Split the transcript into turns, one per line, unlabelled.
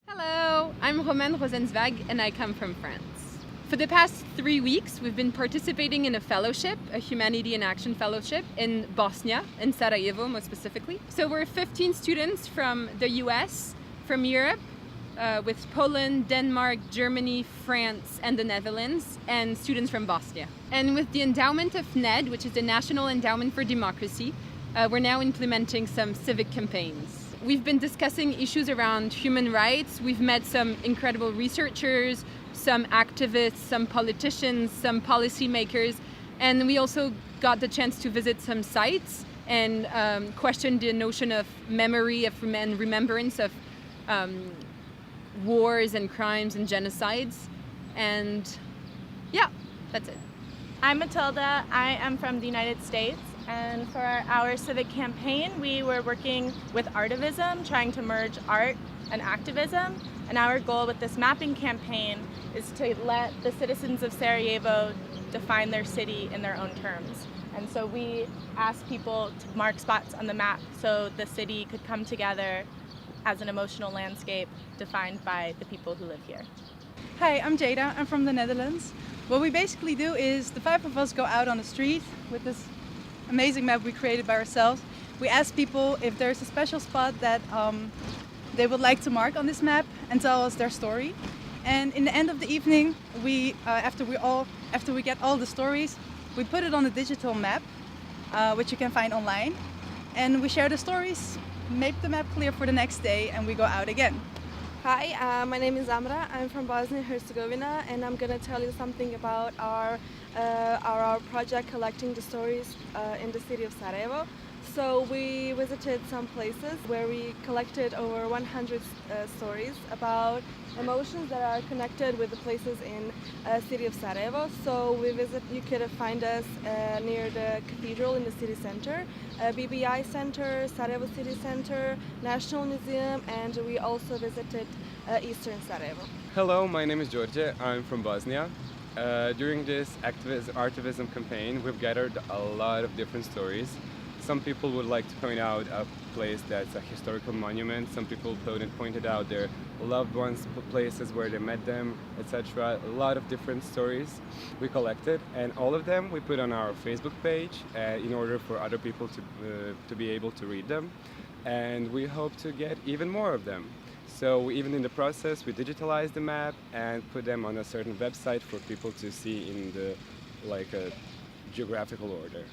Hello, I'm Romaine Rosenzweig and I come from France. For the past 3 weeks, we've been participating in a fellowship, a Humanity in Action fellowship in Bosnia, in Sarajevo more specifically. So we're 15 students from the US, from Europe, with Poland, Denmark, Germany, France, and the Netherlands, and students from Bosnia. And with the endowment of NED, which is the National Endowment for Democracy, we're now implementing some civic campaigns. We've been discussing issues around human rights. We've met some incredible researchers, some activists, some politicians, some policymakers, and we also got the chance to visit some sites and question the notion of memory and remembrance of wars and crimes and genocides. And yeah, that's it.
I'm Matilda. I am from the United States, and for our civic campaign, we were working with artivism, trying to merge art and activism. And our goal with this mapping campaign is to let the citizens of Sarajevo define their city in their own terms. And so we asked people to mark spots on the map so the city could come together as an emotional landscape defined by the people who live here.
Hi, I'm Jada. I'm from the Netherlands. What we basically do is the 5 of us go out on the street with this amazing map we created by ourselves. We ask people if there's a special spot that they would like to mark on this map and tell us their story. And in the end of the evening, after we get all the stories, we put it on a digital map, which you can find online. And we share the stories, make the map clear for the next day, and we go out again.
Hi, my name is Amra. I'm from Bosnia and Herzegovina, and I'm going to tell you something about our project collecting the stories in the city of Sarajevo. So we visited some places where we collected over 100 stories about emotions that are connected with the places in city of Sarajevo. So you could find us near the cathedral in the city center, BBI Center, Sarajevo City Center, National Museum, and we also visited Eastern Sarajevo.
Hello, my name is George. I'm from Bosnia. During this artivism campaign, we've gathered a lot of different stories. Some people would like to point out a place that's a historical monument. Some people pointed out their loved ones, places where they met them, etc. A lot of different stories we collected, and all of them we put on our Facebook page in order for other people to be able to read them. And we hope to get even more of them. So even in the process, we digitalized the map and put them on a certain website for people to see in the a geographical order.